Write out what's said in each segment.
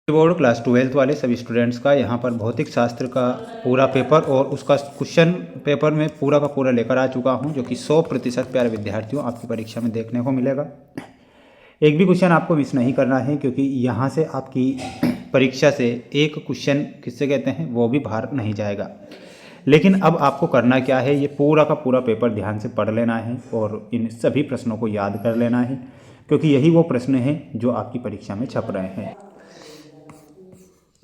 Board class 12th वाले सभी students का यहाँ पर भौतिक शास्त्र का पूरा पेपर और उसका क्वेश्चन पेपर में पूरा का पूरा लेकर आ चुका हूँ, जो कि 100% प्यारे विद्यार्थियों आपकी परीक्षा में देखने को मिलेगा। एक भी क्वेश्चन आपको मिस नहीं करना है, क्योंकि यहाँ से आपकी परीक्षा से एक क्वेश्चन किससे कहते हैं वो भी बाहर नहीं जाएगा। लेकिन अब आपको करना क्या है, ये पूरा का पूरा पेपर ध्यान से पढ़ लेना है और इन सभी प्रश्नों को याद कर लेना है, क्योंकि यही वो प्रश्न हैं जो आपकी परीक्षा में छप रहे हैं।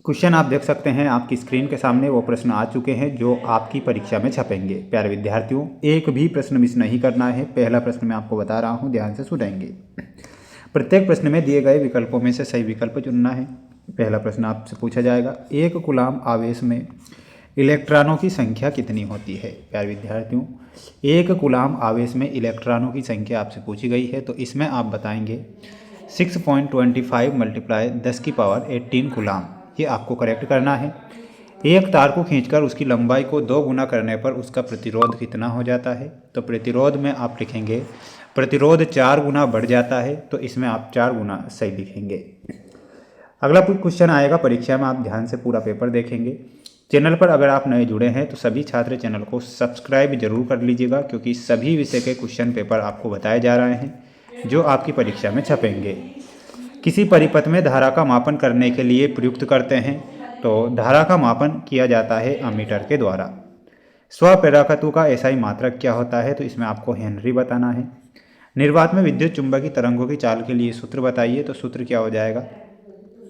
क्वेश्चन आप देख सकते हैं आपकी स्क्रीन के सामने, वो प्रश्न आ चुके हैं जो आपकी परीक्षा में छपेंगे। प्यारे विद्यार्थियों, एक भी प्रश्न मिस नहीं करना है। पहला प्रश्न मैं आपको बता रहा हूँ, ध्यान से सुनेंगे। प्रत्येक प्रश्न में दिए गए विकल्पों में से सही विकल्प चुनना है। पहला प्रश्न आपसे पूछा जाएगा, एक कूलाम आवेश में इलेक्ट्रॉनों की संख्या कितनी होती है। प्यारे विद्यार्थियों, एक कूलाम आवेश में इलेक्ट्रॉनों की संख्या आपसे पूछी गई है, तो इसमें आप बताएंगे 6.25 × 10⁻18 कूलाम। ये आपको करेक्ट करना है। एक तार को खींचकर उसकी लंबाई को 2 गुना करने पर उसका प्रतिरोध कितना हो जाता है। तो प्रतिरोध में आप लिखेंगे प्रतिरोध 4 गुना बढ़ जाता है, तो इसमें आप 4 गुना सही लिखेंगे। अगला क्वेश्चन आएगा परीक्षा में, आप ध्यान से पूरा पेपर देखेंगे। चैनल पर अगर आप नए जुड़े हैं तो सभी छात्र चैनल को सब्सक्राइब जरूर कर लीजिएगा, क्योंकि सभी विषय के क्वेश्चन पेपर आपको बताए जा रहे हैं जो आपकी परीक्षा में छपेंगे। किसी परिपथ में धारा का मापन करने के लिए प्रयुक्त करते हैं, तो धारा का मापन किया जाता है अमीटर के द्वारा। स्वप्रेरकत्व का एसआई मात्रक क्या होता है, तो इसमें आपको हेनरी बताना है। निर्वात में विद्युत चुंबकीय तरंगों की चाल के लिए सूत्र बताइए, तो सूत्र क्या हो जाएगा,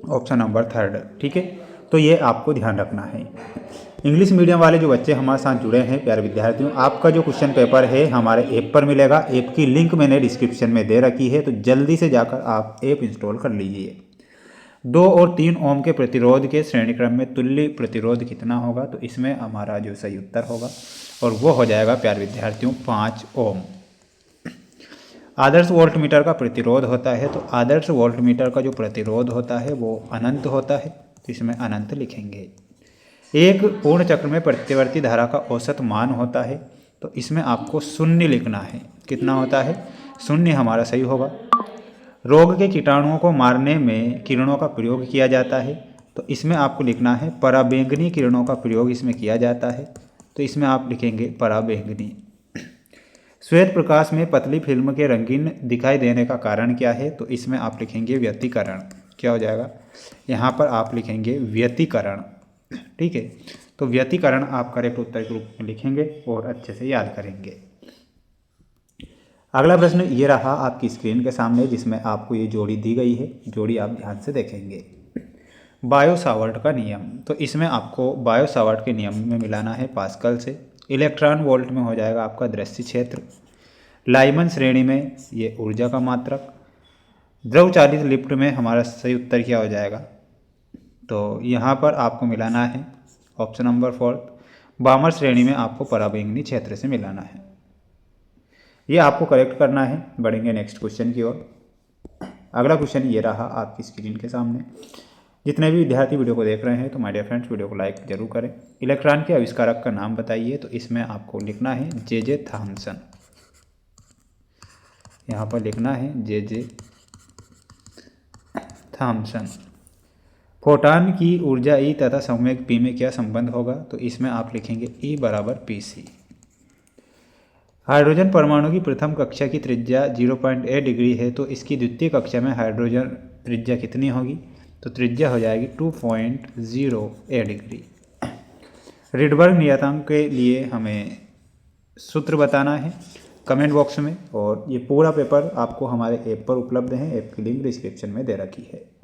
ऑप्शन नंबर 3। ठीक है, तो ये आपको ध्यान रखना है। इंग्लिश मीडियम वाले जो बच्चे हमारे साथ जुड़े हैं प्यारे विद्यार्थियों, आपका जो क्वेश्चन पेपर है हमारे ऐप पर मिलेगा। ऐप की लिंक मैंने डिस्क्रिप्शन में दे रखी है, तो जल्दी से जाकर आप ऐप इंस्टॉल कर लीजिए। 2 और 3 ओम के प्रतिरोध के श्रेणी क्रम में तुल्य प्रतिरोध कितना होगा, तो इसमें हमारा जो सही उत्तर होगा और वो हो जाएगा प्यारे विद्यार्थियों 5 ओम। आदर्श वोल्टमीटर का प्रतिरोध होता है, तो आदर्श वोल्टमीटर का जो प्रतिरोध होता है वो अनंत होता है, तो इसमें अनंत लिखेंगे। एक पूर्ण चक्र में प्रत्यवर्ती धारा का औसत मान होता है, तो इसमें आपको 0 लिखना है। कितना होता है, 0 हमारा सही होगा। रोग के कीटाणुओं को मारने में किरणों का प्रयोग किया जाता है, तो इसमें आपको लिखना है पराबैंगनी किरणों का प्रयोग इसमें किया जाता है, तो इसमें आप लिखेंगे पराबैंगनी। श्वेत प्रकाश में पतली फिल्म के रंगीन दिखाई देने का कारण क्या है, तो इसमें आप लिखेंगे व्यतिकरण। क्या हो जाएगा, यहाँ पर आप लिखेंगे व्यतिकरण। ठीक है, तो व्यतिकरण आप करेक्ट उत्तर के रूप में लिखेंगे और अच्छे से याद करेंगे। अगला प्रश्न ये रहा आपकी स्क्रीन के सामने, जिसमें आपको ये जोड़ी दी गई है। जोड़ी आप ध्यान से देखेंगे। बायो सावर्ट का नियम, तो इसमें आपको बायो सावर्ट के नियम में मिलाना है पास्कल से। इलेक्ट्रॉन वोल्ट में हो जाएगा आपका दृश्य क्षेत्र। लाइमन श्रेणी में ये ऊर्जा का मात्रक। द्रव चालित लिफ्ट में हमारा सही उत्तर क्या हो जाएगा, तो यहाँ पर आपको मिलाना है ऑप्शन नंबर 4। बामर श्रेणी में आपको पराबैंगनी क्षेत्र से मिलाना है। ये आपको करेक्ट करना है। बढ़ेंगे नेक्स्ट क्वेश्चन की ओर। अगला क्वेश्चन ये रहा आपकी स्क्रीन के सामने। जितने भी विद्यार्थी वीडियो को देख रहे हैं तो माय डियर फ्रेंड्स वीडियो को लाइक जरूर करें। इलेक्ट्रॉन के आविष्कारक का नाम बताइए, तो इसमें आपको लिखना है जे थॉमसन। यहाँ पर लिखना है जे थॉमसन। फोटॉन की ऊर्जा ई तथा संवेग पी में क्या संबंध होगा, तो इसमें आप लिखेंगे ई बराबर पीसी। हाइड्रोजन परमाणु की प्रथम कक्षा की त्रिज्या 0.8 डिग्री है, तो इसकी द्वितीय कक्षा में हाइड्रोजन त्रिज्या कितनी होगी, तो त्रिज्या हो जाएगी 2.08 डिग्री। रिडबर्ग नियतांक के लिए हमें सूत्र बताना है कमेंट बॉक्स में, और ये पूरा पेपर आपको हमारे ऐप पर उपलब्ध है। ऐप की लिंक डिस्क्रिप्शन में दे रखी है।